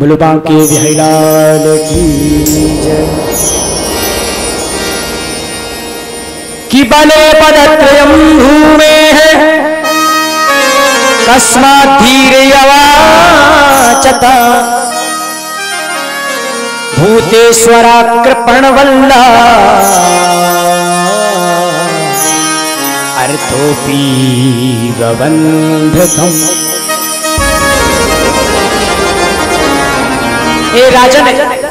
बोलो बांके बिहारी लाल की जय। कि बले पदत्रयं भूमे कस्मात् धीर्यवाचता भूतेश्वराकृपणवल्ला अर्थोपि गबन्धकम्। ए राजन,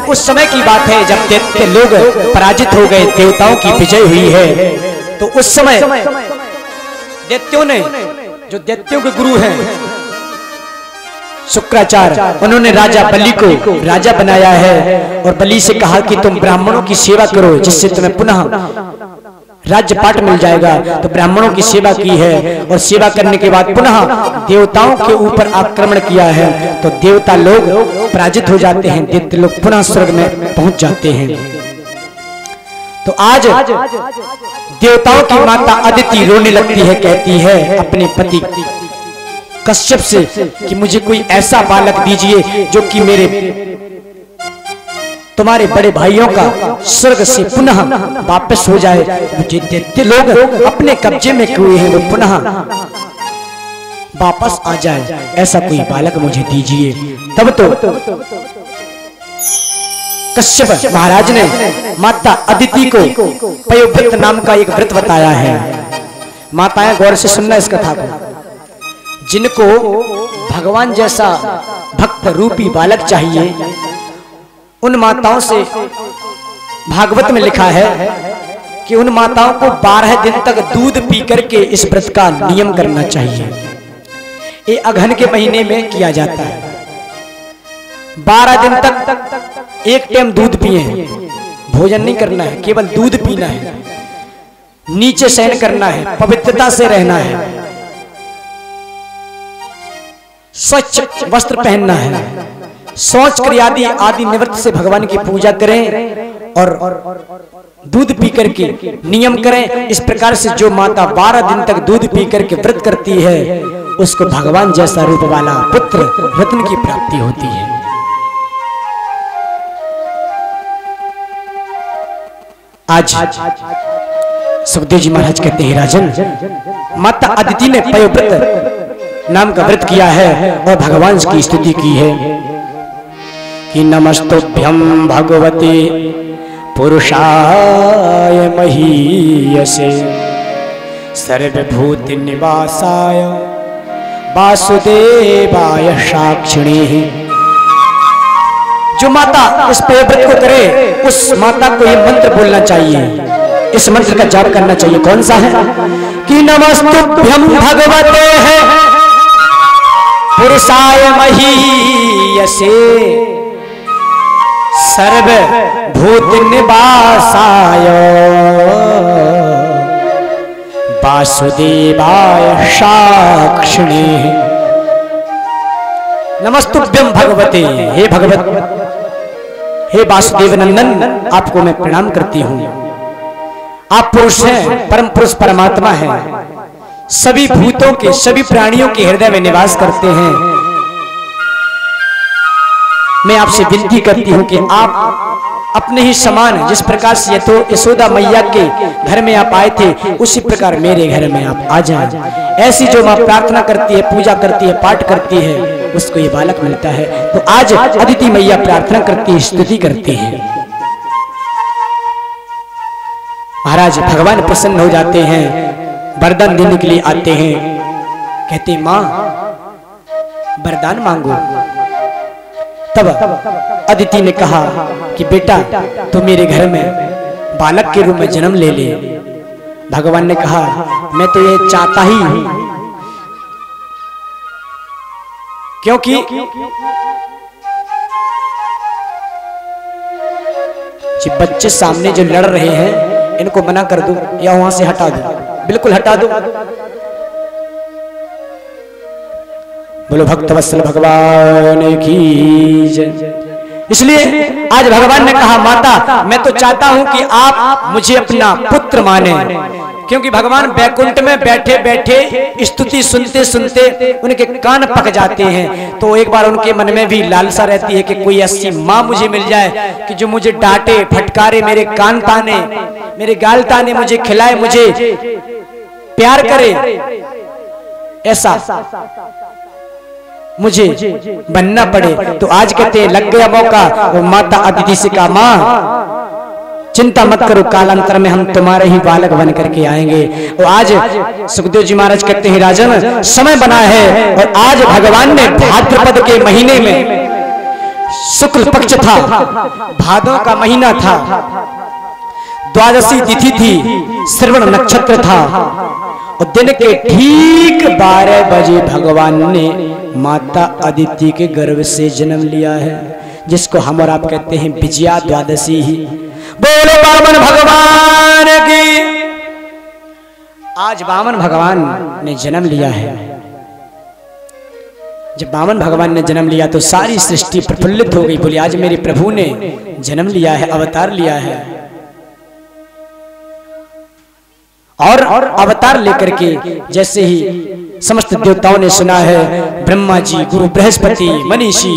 उस समय की बात है जब दैत्य लोग पराजित हो गए, देवताओं की विजय हुई है। तो उस समय दैत्यों ने, जो दैत्यों के गुरु हैं शुक्राचार्य, उन्होंने राजा बलि को राजा बनाया है और बलि से कहा कि तुम ब्राह्मणों की सेवा करो जिससे तुम्हें पुनः राज्यपाट मिल जाएगा। तो ब्राह्मणों की सेवा की है और सेवा करने के बाद पुनः देवताओं के ऊपर आक्रमण किया है। तो देवता लोग पराजित हो जाते हैं, दैत्य लोग पुनः स्वर्ग में पहुंच जाते हैं। तो आज देवताओं की माता अदिति रोने लगती है, कहती है अपने पति कश्यप से कि मुझे कोई ऐसा बालक दीजिए जो कि मेरे तुम्हारे बड़े भाइयों का स्वर्ग से पुनः वापस हो जाए। मुझे दैत्य लोग अपने कब्जे में किए हैं, वो पुनः वापस आ जाए, ऐसा कोई बालक मुझे दीजिए। तब तो कश्यप महाराज ने माता अदिति को पयोव्रत नाम का एक व्रत बताया है। माताएं गौर से सुनना इस कथा को। जिनको भगवान जैसा भक्त रूपी बालक चाहिए, उन माताओं से भागवत में लिखा है कि उन माताओं को 12 दिन तक दूध पी करके इस व्रत का नियम करना चाहिए। ये अघन के महीने में किया जाता है। 12 दिन तक एक टाइम दूध पिए, भोजन नहीं करना है, केवल दूध पीना है, नीचे शयन करना है, पवित्रता से रहना है, स्वच्छ वस्त्र पहनना है, शौच क्रियादि आदि निवृत्त से भगवान की पूजा करें और दूध पी करके नियम करें। इस प्रकार से जो माता 12 दिन तक दूध पी करके व्रत करती है, उसको भगवान जैसा रूप वाला पुत्र रत्न की प्राप्ति होती है। आज सुखदेव जी महाराज कहते हैं, राजन, माता अदिति ने पयोव्रत नाम का व्रत किया है और भगवान की स्तुति की है कि नमस्तुभ्यं भगवते पुरुषाय महीयसे सर्वभूत निवासाय वासुदेवाय साक्षिणे। जो माता इस पयोव्रत को करे, उस माता को ये मंत्र बोलना चाहिए, इस मंत्र का जाप करना चाहिए। कौन सा है? कि नमस्तुभ्यं भगवते पुरुषाय महीयसे सर्वभूत निवासाय वासुदेवाय साक्षिणे। नमस्तुभ्यं भगवते, हे भगवत, हे वासुदेव नंदन, आपको मैं प्रणाम करती हूँ। आप पुरुष हैं, परम पुरुष परमात्मा हैं, सभी भूतों के, सभी प्राणियों के हृदय में निवास करते हैं। मैं आपसे विनती करती हूं कि आप अपने ही समान, जिस प्रकार से यशोदा मैया के घर में आप आए थे, उसी प्रकार मेरे घर में आप आ जाएं। ऐसी जो मां प्रार्थना करती है, पूजा करती है, पाठ करती है, उसको ये बालक मिलता है। तो आज अदिति मैया प्रार्थना करती है, स्तुति करती है। महाराज भगवान प्रसन्न हो जाते हैं, वरदान देने के लिए आते हैं। कहते हैं, मां वरदान मांगो। तब अदिति ने कहा कि बेटा, तू मेरे घर में बालक के रूप में जन्म ले ले। भगवान ने कहा, मैं तो ये चाहता ही हूं, क्योंकि जो बच्चे सामने जो लड़ रहे हैं, इनको मना कर दो या वहां से हटा दो, बिल्कुल हटा दो। बोलो भक्तवत्सल भगवान की जय। इसलिए आज भगवान ने कहा, माता मैं तो चाहता हूं कि आप मुझे अपना पुत्र माने, क्योंकि भगवान बैकुंठ में बैठे बैठे स्तुति सुनते सुनते उनके कान पक जाते हैं। तो एक बार उनके मन में भी लालसा रहती है कि कोई ऐसी माँ मुझे मिल जाए कि जो मुझे डांटे फटकारे, मेरे कान ताने, मेरे गाल ताने, मुझे खिलाए, मुझे प्यार करे, ऐसा मुझे बनना पड़े। तो आज कहते हैं लग गया मौका। वो माता अदिति से कहा, माँ चिंता मत करो, कालांतर में हम तुम्हारे ही बालक बन करके आएंगे। और आज सुखदेव जी महाराज कहते हैं राजन समय बना है, और आज भगवान ने भाद्रपद के महीने में, शुक्ल पक्ष था, भादों का महीना था, द्वादशी तिथि थी, श्रवण नक्षत्र था, और दिन के ठीक 12 बजे भगवान ने माता अदिति के गर्भ से जन्म लिया है, जिसको हम और आप कहते हैं विजया द्वादशी ही। बोलो वामन भगवान की। आज वामन भगवान ने जन्म लिया है। जब वामन भगवान ने जन्म लिया तो सारी सृष्टि प्रफुल्लित हो गई, बोली आज मेरे प्रभु ने जन्म लिया है, अवतार लिया है। और अवतार लेकर के जैसे ही समस्त देवताओं ने सुना है, ब्रह्मा जी, गुरु बृहस्पति, मनीषी,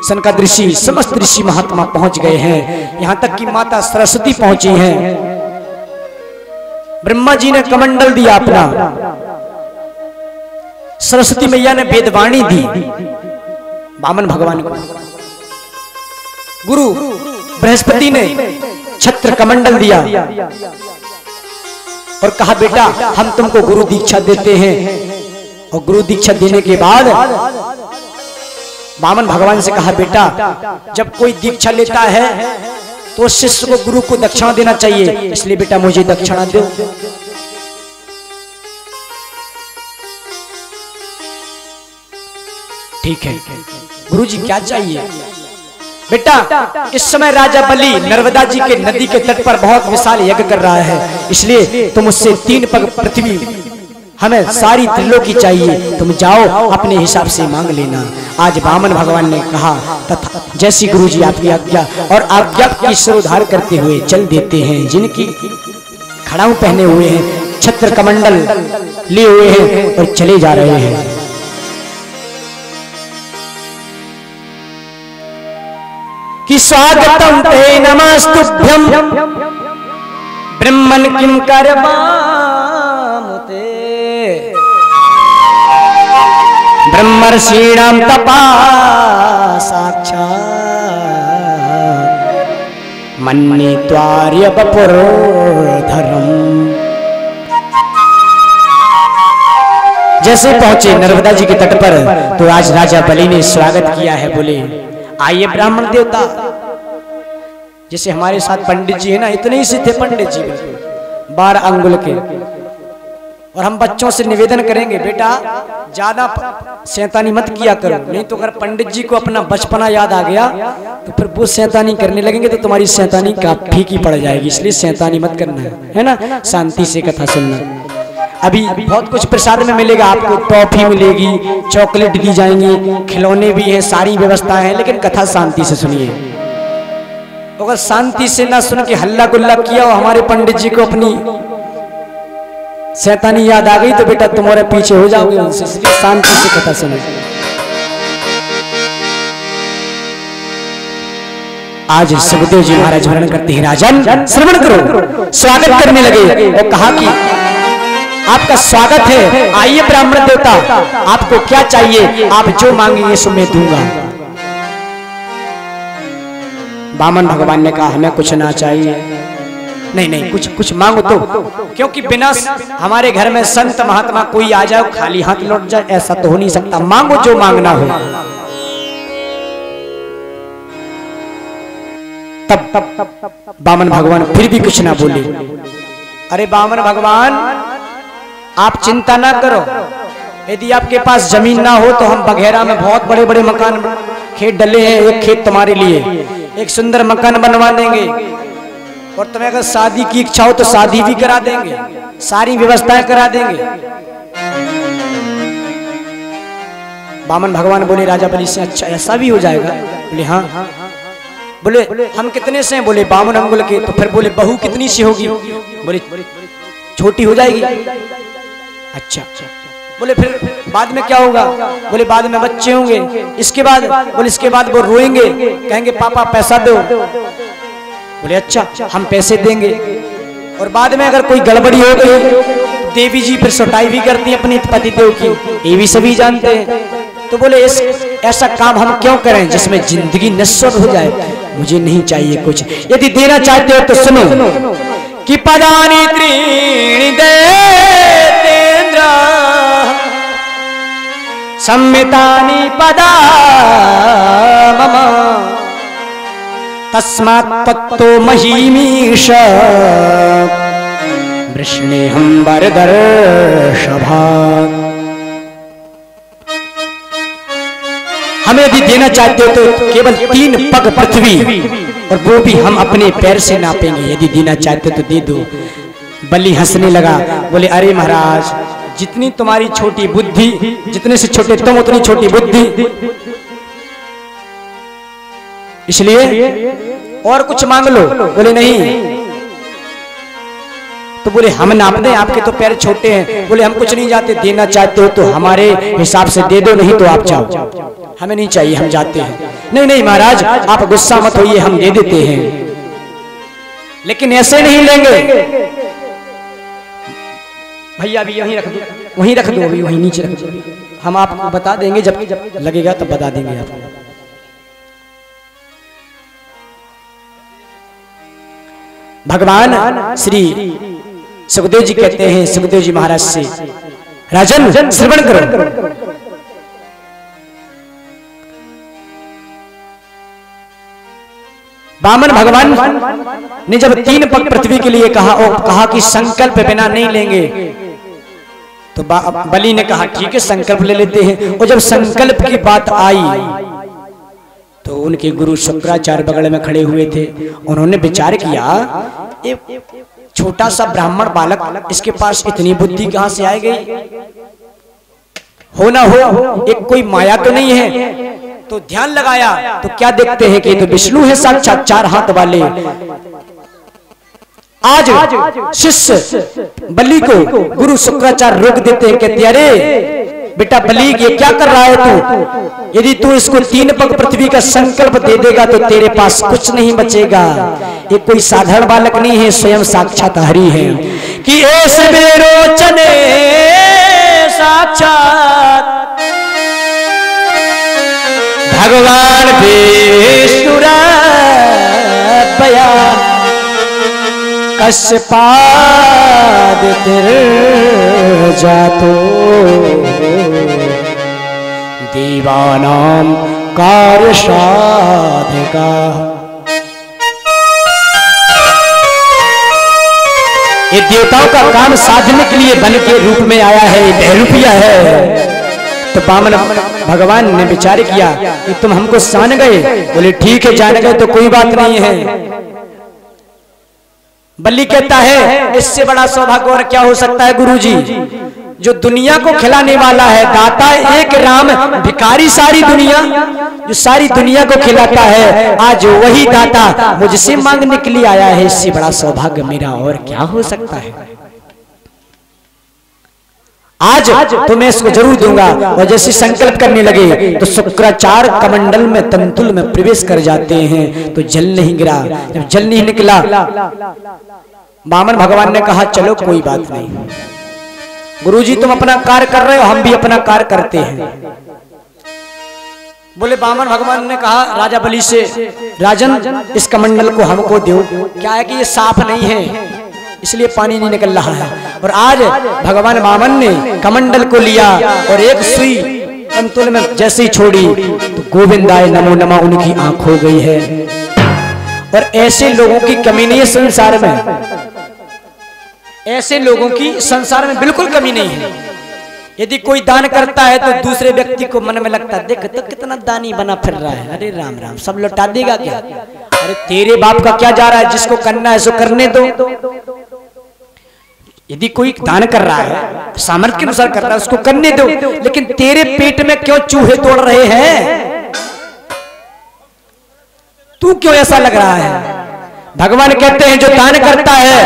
सनकादिक ऋषि, समस्त ऋषि महात्मा पहुंच गए हैं, यहां तक कि माता सरस्वती पहुंची हैं। ब्रह्मा जी ने कमंडल दिया अपना, सरस्वती मैया ने वेदवाणी दी वामन भगवान को, गुरु बृहस्पति ने छत्र कमंडल दिया और कहा बेटा हम तुमको गुरु दीक्षा देते हैं। और गुरु दीक्षा देने के बाद वामन भगवान से कहा बेटा जब कोई दीक्षा लेता है तो शिष्य को गुरु को दक्षिणा देना चाहिए, इसलिए बेटा मुझे दक्षिणा दो। ठीक है गुरु जी क्या चाहिए? बेटा इस समय राजा बलि नर्मदा जी के नदी के तट पर बहुत विशाल यज्ञ कर रहा है, इसलिए तुम उससे 3 पग पृथ्वी, हमें सारी त्रिलोकी चाहिए, तुम जाओ अपने हिसाब से मांग लेना। आज वामन भगवान ने कहा तथा जैसी गुरु जी आपकी आज्ञा, और आज्ञा की सिरोधार करते हुए चल देते हैं। जिनकी खड़ाऊ पहने हुए हैं, छत्र कमंडल लिए हुए हैं और चले जा रहे हैं। कि स्वागतम ते नमस्तुभ्यं ब्रह्मन् किं करवामुते ब्रह्मर्षीणां तपा साक्षात् मन्ये त्वार्य वपुर्धरम्। जैसे पहुंचे नर्मदा जी के तट पर तो आज राजा बलि ने स्वागत किया है, बोले आइए ब्राह्मण देवता। जैसे हमारे साथ पंडित जी है ना, इतने ही से थे पंडित जी, 12 अंगुल के। और हम बच्चों से निवेदन करेंगे बेटा ज्यादा शैतानी मत किया करो, नहीं तो अगर पंडित जी को अपना बचपना याद आ गया तो फिर वो शैतानी करने लगेंगे तो तुम्हारी शैतानी का फीकी पड़ जाएगी। इसलिए शैतानी मत करना है ना, शांति से कथा सुनना। अभी बहुत कुछ प्रसाद में मिलेगा आपको, टॉफी मिलेगी, चॉकलेट दी जाएंगी, खिलौने भी हैं, सारी व्यवस्था है, लेकिन कथा शांति से सुनिए। अगर शांति से ना सुन के हल्ला गुल्ला किया और हमारे पंडित जी को अपनी शैतानी याद आ गई तो बेटा तुम्हारे पीछे हो जाओगे उनसे, इसलिए शांति से कथा सुनिए। आज सुखदेव जी महाराज वर्णन करते हैं, राजन श्रवण करो। स्वागत करने लगे और कहा कि आपका स्वागत है, आइए ब्राह्मण देवता, आपको क्या चाहिए? आप जो मांगेंगे सो मैं दूंगा। वामन भगवान ने कहा हमें कुछ ना चाहिए। नहीं नहीं कुछ मांगो तो, क्योंकि बिना हमारे घर में संत महात्मा कोई आ जाए खाली हाथ लौट जाए ऐसा तो हो नहीं सकता, मांगो जो मांगना हो। तब वामन भगवान फिर भी कुछ ना बोले। अरे वामन भगवान आप चिंता ना करो, यदि आपके पास जमीन ना हो तो हम बघेरा में बहुत बड़े बड़े मकान खेत डले हैं, एक खेत तुम्हारे लिए एक सुंदर मकान बनवा देंगे, और तुम्हें अगर शादी की इच्छा हो तो शादी भी करा देंगे, सारी व्यवस्थाएं करा देंगे। वामन भगवान बोले राजा बलि से अच्छा ऐसा भी हो जाएगा? बोले हाँ। बोले हम कितने से हैं? बोले 52 अंगुल के। तो फिर बोले बहू कितनी सी होगी? बोले छोटी हो जाएगी। अच्छा, बोले फिर बाद में क्या होगा? बोले बाद में बच्चे होंगे। इसके बाद? बोले इसके बाद वो रोएंगे, कहेंगे पापा पैसा दो। बोले अच्छा, हम पैसे देंगे। और बाद में अगर कोई गड़बड़ी हो गई, देवी जी फिर सटाई भी करती है अपने पतिदेव की, ये भी सभी जानते हैं। तो बोले ऐसा काम हम क्यों करें जिसमें जिंदगी नश्वर हो जाए? मुझे नहीं चाहिए कुछ। यदि देना चाहते हो तो सुनो कि पदानी त्रीणि देतेन्द्र सम्मितानि पदा मम तस्मात् तत्तो महीमीश वृष्णेहं वरदर्शभा। हमें यदि देना चाहते हो तो केवल 3 पग पृथ्वी, और वो भी हम अपने पैर से नापेंगे। यदि देना चाहते हो तो दे दो। बलि हंसने लगा, बोले अरे महाराज, जितनी तुम्हारी छोटी बुद्धि, जितने से छोटे तुम उतनी छोटी बुद्धि, इसलिए और कुछ मांग लो। बोले नहीं। तो बोले हम नाप दें, आपके तो पैर छोटे हैं। बोले हम कुछ नहीं जाते, देना चाहते हो तो हमारे हिसाब से दे दो, नहीं तो आप जाओ, हमें नहीं चाहिए, हम जाते हैं। नहीं नहीं महाराज, आप गुस्सा मत होइए, हम दे देते हैं, लेकिन ऐसे नहीं लेंगे। भैया अभी यहीं रख दो, वहीं रख दो, अभी वहीं नीचे रख दो, हम आपको बता देंगे, जब लगेगा तब बता देंगे आपको। भगवान श्री सुखदेव जी कहते हैं, सुखदेव जी महाराज से, राजन श्रवण करो। वामन भगवान ने जब 3 पग पृथ्वी के लिए कहा और कहा कि संकल्प बिना नहीं लेंगे, तो बलि ने कहा ठीक है संकल्प ले लेते हैं। और जब संकल्प की बात आई तो उनके गुरु शुक्राचार्य बगल में खड़े हुए थे। उन्होंने विचार किया, एक छोटा सा ब्राह्मण बालक, इसके पास इतनी बुद्धि कहां से आ गई? हो ना हो एक कोई माया तो नहीं है। तो ध्यान लगाया तो क्या देखते हैं कि तो विष्णु है साक्षात, 4 हाथ वाले। आज शिष्य बलि को गुरु शुक्राचार्य रोक देते हैं, कहते अरे बेटा बलि, ये क्या कर रहा है तू? यदि तू इसको 3 पग पृथ्वी का संकल्प दे देगा तो तेरे पास कुछ नहीं बचेगा। ये कोई साधारण बालक नहीं है, स्वयं साक्षात हरि है। कि ऐसे बेरोचने साक्षात भगवान विष्णुरात्मया कश्यपादितिर्जातो देवानां कार्य साधिका। ये देवताओं का काम साधने के लिए बन के रूप में आया है, ये बहरूपिया है। तो वामन भगवान ने विचार किया कि तुम हमको जान गए। बोले ठीक है, जान गए तो कोई बात नहीं है। बलि कहता है इससे बड़ा सौभाग्य और क्या हो सकता है गुरुजी? जो दुनिया को खिलाने वाला है, दाता एक राम, भिखारी सारी दुनिया, जो सारी दुनिया को खिलाता है, आज वही दाता मुझसे मांगने के लिए आया है। इससे बड़ा सौभाग्य मेरा और क्या हो सकता है? आज तो मैं इसको जरूर दूंगा। और जैसे संकल्प करने लगे तो शुक्राचार्य कमंडल में तंतुल में प्रवेश कर जाते हैं, तो जल नहीं गिरा। जब जल नहीं निकला, वामन भगवान ने कहा चलो कोई बात नहीं, गुरुजी तुम अपना कार्य कर रहे हो, हम भी अपना कार्य करते हैं। बोले वामन भगवान ने कहा राजा बलि से, राजन इस कमंडल को हमको दो। क्या है कि ये साफ नहीं है, इसलिए पानी नहीं निकल रहा है। और आज भगवान वामन ने कमंडल को लिया और एक सुई तंतुल में जैसे ही छोड़ी तो गोविंदाय नमो नमः उनकी आंख हो गई है। और ऐसे लोगों की कमी नहीं है संसार में, ऐसे लोगों की संसार में बिल्कुल कमी नहीं है। यदि कोई दान करता है तो दूसरे व्यक्ति को मन में लगता है देख तो कितना दानी बना फिर रहा है, अरे राम राम सब लौटा देगा क्या? अरे तेरे बाप का क्या जा रहा है, जिसको करना है सो करने दो। यदि कोई दान कर रहा है, सामर्थ्य के अनुसार कर रहा है, उसको करने दो, लेकिन तेरे पेट में क्यों चूहे तोड़ रहे हैं? तू क्यों ऐसा लग रहा है? भगवान कहते हैं जो दान करता है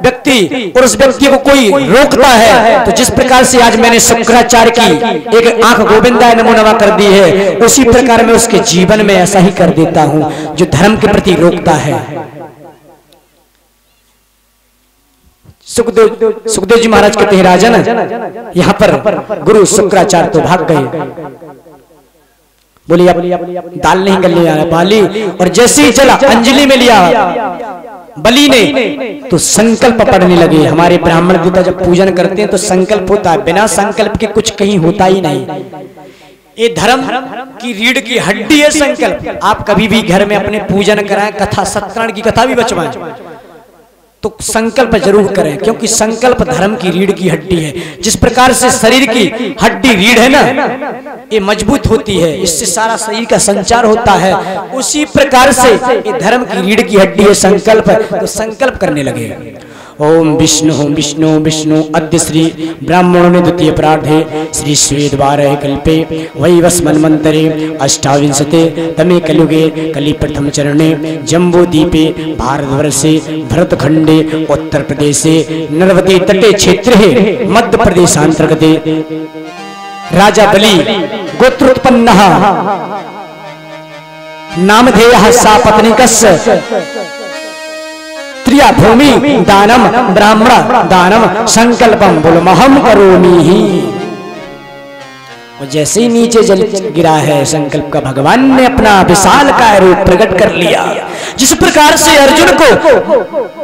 व्यक्ति और उस व्यक्ति को कोई रोकता है, तो जिस प्रकार से आज मैंने शुक्राचार्य की एक आंख गोविंदा नमो नमः कर दी है, उसी प्रकार मैं उसके जीवन में ऐसा ही कर देता हूं जो धर्म के प्रति रोकता है। सुखदेव जी महाराज कहते हैं, राजन यहाँ पर गुरु शुक्राचार्य तो भाग गए, बोली अब दाल नहीं गलने आ रहा बाली, और जैसे ही चला अंजलि में लिया बलि ने तो संकल्प पढ़ने लगे। हमारे ब्राह्मण देवता जब पूजन करते हैं तो संकल्प होता है, बिना संकल्प के कुछ कहीं होता ही नहीं। ये धर्म की रीढ़ की हड्डी है संकल्प। आप कभी भी घर में अपने पूजन कराएं, कथा सत्यनारायण की कथा भी बचवाएं, तो संकल्प जरूर करें, क्योंकि संकल्प धर्म की रीढ़ की हड्डी है। जिस प्रकार से शरीर की हड्डी रीढ़ है ना, ये मजबूत होती है, इससे सारा शरीर का संचार होता है, उसी प्रकार से ये धर्म की रीढ़ की हड्डी है संकल्प। तो संकल्प करने लगे। ओम विष्णु विष्णु विष्णु अद्य श्री ब्राह्मणों ने द्वितीय प्रार्थे श्री स्वेद 12 कल्पे वैवस्मन्वन्तरे अष्टाविंशते तमे कलयुगे कलि प्रथम चरणे जम्बूद्वीपे भारतवर्षे भरतखंडे उत्तर प्रदेशे नर्मदे तटे क्षेत्रे मध्य प्रदेशांतर्गते राजा बलि गोत्रोत्पन्नः नामधेयः सा पत्नीकस्य त्रिया भूमि दानम ब्राह्मण दानम संकल्पम बोलमहम करोमि ही। और जैसे ही नीचे जल गिरा है संकल्प का, भगवान ने अपना विशाल काय रूप प्रकट कर लिया। जिस प्रकार से अर्जुन को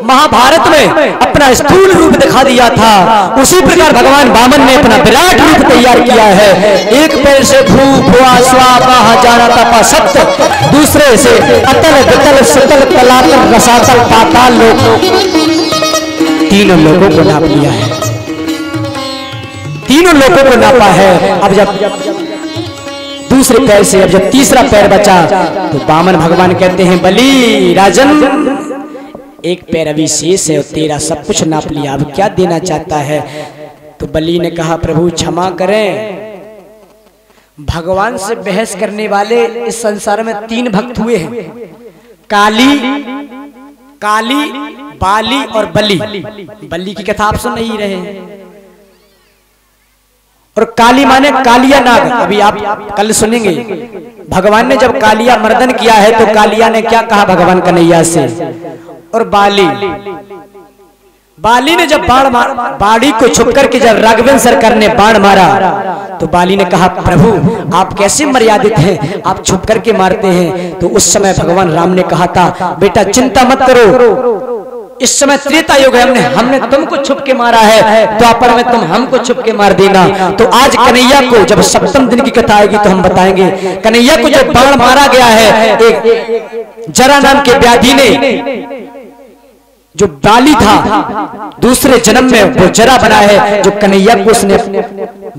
महाभारत में अपना स्थूल रूप दिखा दिया था, उसी प्रकार भगवान वामन ने अपना विराट रूप तैयार किया है। एक पैर से भू भुआ स्वाहा जाना तपा सत्य, दूसरे से अतल वितल सुतल तलातल रसातल पाताल लोक, तीनों लोगों को नाप लिया है, तीनों लोगों को नापा है। अब जब दूसरे पैर से अब जब तीसरा पैर बचा तो वामन भगवान कहते हैं, बलि राजन एक पैर अभी शेष है और तेरा सब कुछ नाप लिया, अब क्या देना चाहता है? तो बलि ने कहा, प्रभु क्षमा करें, भगवान से बहस करने वाले इस संसार में 3 भक्त हुए हैं, काली बाली और बलि। बलि की कथा आप सुन नहीं रहे हैं। और काली माने कालिया नाग, अभी आप कल सुनेंगे। भगवान ने जब कालिया मर्दन किया है तो कालिया ने क्या कहा भगवान कन्हैया से। और बाली ने जब बाड़ी को छुप करके जब राघवेंद्र सरकार ने बाण मारा तो बाली ने कहा, प्रभु आप कैसे मर्यादित हैं, आप छुप करके मारते हैं। तो उस समय भगवान राम ने कहा था, बेटा चिंता मत करो, इस समय त्रेता युग है, हमने तुमको छुप के मारा है, द्वापर में तुम हमको छुप के मार देना। तो आज कन्हैया को जब सप्तम दिन की कथा आएगी तो हम बताएंगे, कन्हैया को जो बाण मारा गया है, एक जरा नाम के व्याधि ने, जो बाली था दूसरे जन्म में वो जरा बना है, जो कन्हैया को उसने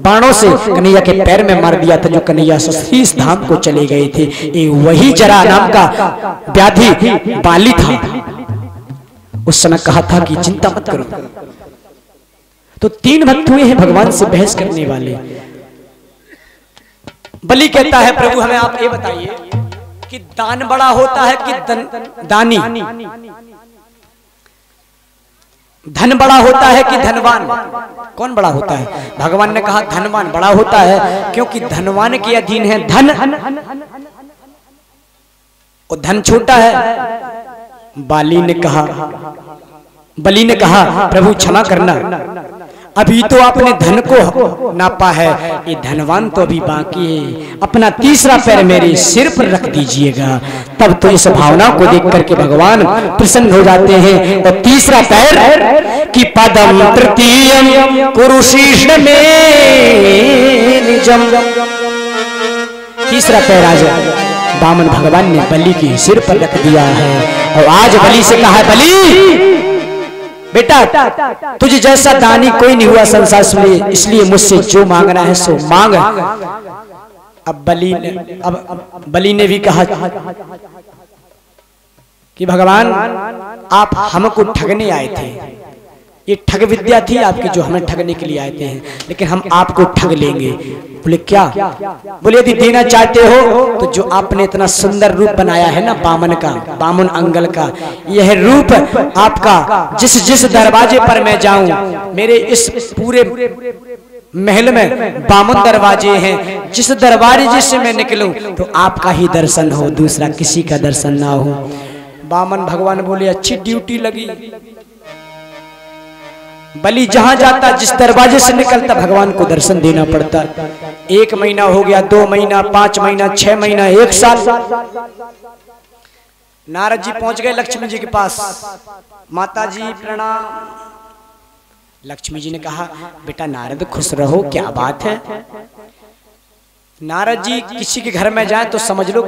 बाणों से कन्हैया के पैर में मार दिया था, जो कन्हैया शीश धाम को चले गए थे, ये वही जरा नाम का व्याधि बाली था। उस समय कहा था कि चिंता मत करो। तो 3 भक्त हुए हैं भगवान से बहस करने वाले। बलि कहता है, प्रभु हमें आप ये बताइए कि दान बड़ा होता है कि दानी, धन बड़ा होता है कि धनवान, कौन बड़ा होता है? भगवान ने कहा धनवान बड़ा होता है, क्योंकि धनवान के अधीन है धन और धन छोटा है। बलि ने कहा प्रभु क्षमा करना, अभी तो आपने धन को नापा है, ये धनवान तो अभी बाकी है, अपना तीसरा पैर मेरे सिर पर रख दीजिएगा। तब तो इस भावना को देख करके भगवान प्रसन्न हो जाते हैं और तीसरा पैर कि पदम तृतीयम कुरुशीष में निजम, तीसरा पैर आज वामन भगवान ने बलि के सिर पर रख दिया है। और आज बलि से कहा, बलि बेटा तुझे जैसा दानी कोई नहीं हुआ संसार में, इसलिए मुझसे जो मांगना है सो मांग। अब बलि ने भी कहा कि भगवान आप हमको ठगने आए थे, ये ठग विद्या थी आपकी जो हमें ठगने के लिए आए थे, लेकिन हम आपको ठग लेंगे। बोले क्या? बोले यदि देना चाहते हो तो जो आपने इतना सुंदर रूप बनाया है ना बामन का, बामन अंगल का, यह रूप आपका जिस जिस दरवाजे पर मैं जाऊं, मेरे इस पूरे महल में बामन दरवाजे हैं, जिस दरवाजे से मैं निकलूं तो आपका ही दर्शन हो, दूसरा किसी का दर्शन ना हो। बामन भगवान बोले अच्छी ड्यूटी लगी। बलि जहां जाता, जिस दरवाजे से निकलता, भगवान को दर्शन देना पड़ता। 1 महीना हो गया, 2 महीना, 5 महीना, 6 महीना, 1 साल। नारद जी पहुंच गए लक्ष्मी जी के पास। माता जी प्रणाम। लक्ष्मी जी ने कहा बेटा नारद खुश रहो, क्या बात है। नारद जी किसी के घर में जाए तो समझ लो